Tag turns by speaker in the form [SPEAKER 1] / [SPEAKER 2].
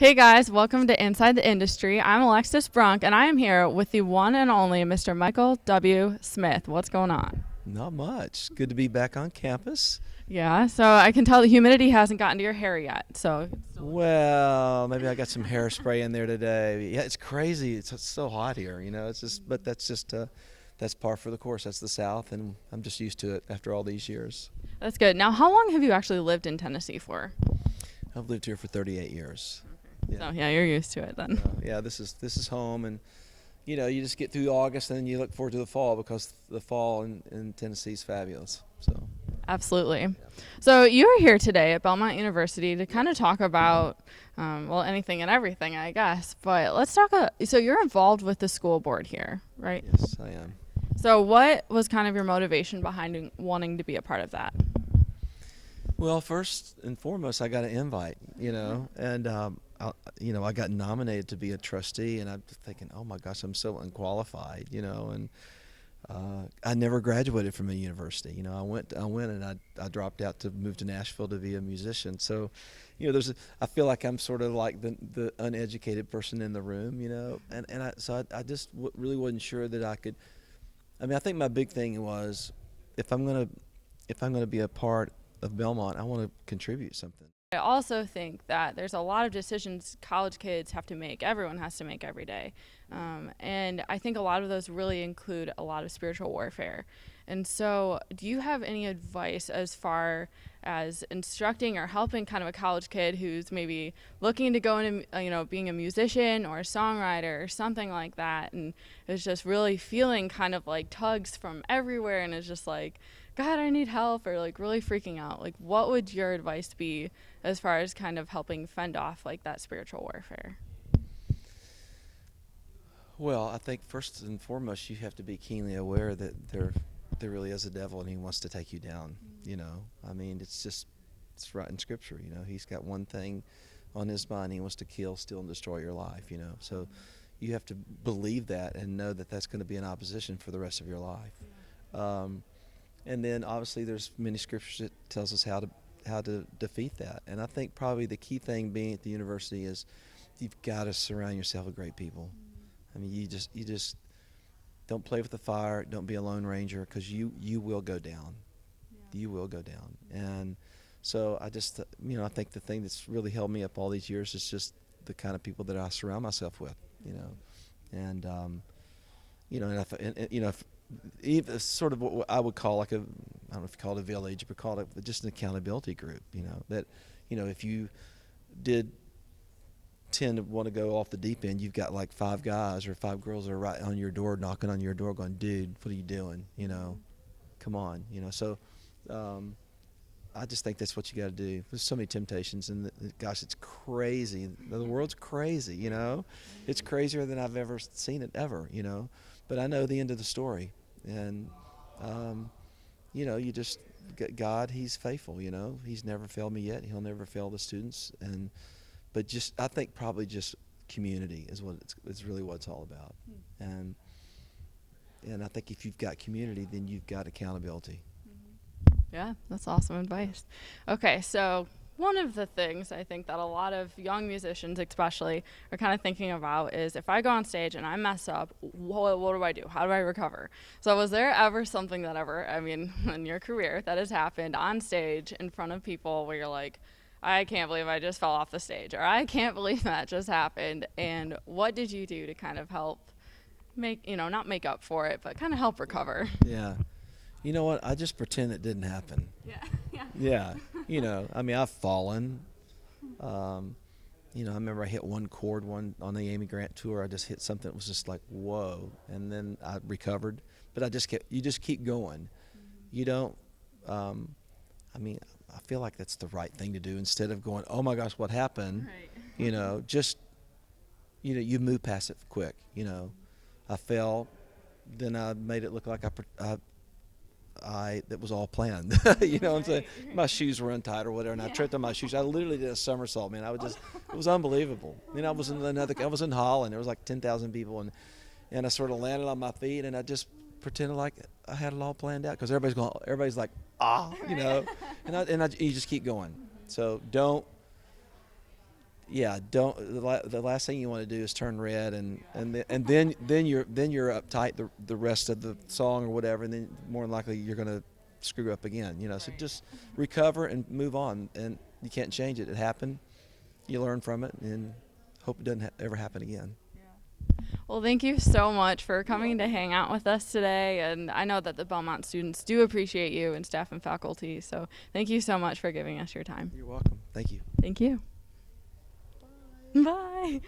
[SPEAKER 1] Hey guys, welcome to Inside the Industry. I'm Alexis Brunk, and I am here with the one and only Mr. Michael W. Smith. What's going on?
[SPEAKER 2] Not much. Good to be back on campus.
[SPEAKER 1] Yeah, so I can tell the humidity hasn't gotten to your hair yet. So
[SPEAKER 2] Well, maybe I got some hairspray in there today. Yeah, it's crazy. It's so hot here, It's just, but that's par for the course. That's the South, and I'm just used to it after all these years.
[SPEAKER 1] that's good. Now, how long have you actually lived in Tennessee for?
[SPEAKER 2] I've lived here for 38 years. Yeah.
[SPEAKER 1] So yeah, you're used to it then.
[SPEAKER 2] Yeah. This is home, and you just get through August, and then you look forward to the fall because the fall in Tennessee is fabulous. So.
[SPEAKER 1] Absolutely. So you're here today at Belmont University to kind of talk about, anything and everything, I guess. But let's talk. So you're involved with the school board here, right?
[SPEAKER 2] Yes, I am.
[SPEAKER 1] So what was kind of your motivation behind wanting to be a part of that?
[SPEAKER 2] Well, first and foremost, I got an invite, and I got nominated to be a trustee, and I'm thinking, oh my gosh, I'm so unqualified, and I never graduated from a university. I went and I dropped out to move to Nashville to be a musician. So, I feel like I'm sort of like the uneducated person in the room, I just really wasn't sure that I could. I mean, I think my big thing was if I'm gonna be a part of Belmont, I want to contribute something.
[SPEAKER 1] I also think that there's a lot of decisions college kids have to make. Everyone has to make every day. And I think a lot of those really include a lot of spiritual warfare. And so, do you have any advice as far as instructing or helping kind of a college kid who's maybe looking to go into, being a musician or a songwriter or something like that, and is just really feeling kind of like tugs from everywhere, and is just like, God, I need help, or like really freaking out? Like, what would your advice be as far as kind of helping fend off like that spiritual warfare?
[SPEAKER 2] Well, I think first and foremost, you have to be keenly aware that there really is a devil, and he wants to take you down. I mean, it's right in Scripture. He's got one thing on his mind: he wants to kill, steal, and destroy your life. So you have to believe that and know that that's going to be an opposition for the rest of your life. And then obviously there's many scriptures that tells us how to defeat that. And I think probably the key thing being at the university is you've got to surround yourself with great people. I mean, you just don't play with the fire. Don't be a lone ranger, because you will go down. Yeah. You will go down. And so I just I think the thing that's really held me up all these years is just the kind of people that I surround myself with. And if even sort of what I would call like I don't know if you call it a village, but call it just an accountability group. That if you did tend to want to go off the deep end, you've got like 5 guys or 5 girls that are right on your door, knocking on your door, going, "Dude, what are you doing? Come on." So I just think that's what you got to do. There's so many temptations, and gosh, it's crazy. The world's crazy. It's crazier than I've ever seen it ever. But I know the end of the story. And, you just, God, he's faithful, he's never failed me yet. He'll never fail the students. But I think probably just community is what it's really what it's all about. And I think if you've got community, then you've got accountability.
[SPEAKER 1] Yeah, that's awesome advice. Okay, so one of the things I think that a lot of young musicians especially are kind of thinking about is, if I go on stage and I mess up, what do I do? How do I recover? So was there ever something in your career that has happened on stage in front of people where you're like, I can't believe I just fell off the stage, or I can't believe that just happened? And what did you do to kind of help not make up for it, but kind of help recover?
[SPEAKER 2] Yeah. You know what? I just pretend it didn't happen.
[SPEAKER 1] Yeah.
[SPEAKER 2] Yeah. I've fallen. I remember I hit one chord on the Amy Grant tour. I just hit something that was just like, whoa. And then I recovered. But you just keep going. You don't, I feel like that's the right thing to do, instead of going, oh my gosh, what happened? Right. Just, you move past it quick. I fell, then I made it look like that was all planned. What I'm saying? My shoes were untied or whatever, and I tripped on my shoes. I literally did a somersault, man. It was unbelievable. I was in Holland. There was like 10,000 people, and I sort of landed on my feet, and I just pretended like I had it all planned out, because everybody's like, you just keep going. So don't, yeah, don't. The last thing you want to do is turn red, and then you're uptight the rest of the song or whatever, and then more than likely you're gonna screw up again. You know, so just recover and move on, and you can't change it. It happened. You learn from it, and hope it doesn't ever happen again.
[SPEAKER 1] Well, thank you so much for coming to hang out with us today. And I know that the Belmont students do appreciate you and staff and faculty. So thank you so much for giving us your time.
[SPEAKER 2] You're welcome. Thank you.
[SPEAKER 1] Thank you. Bye. Bye.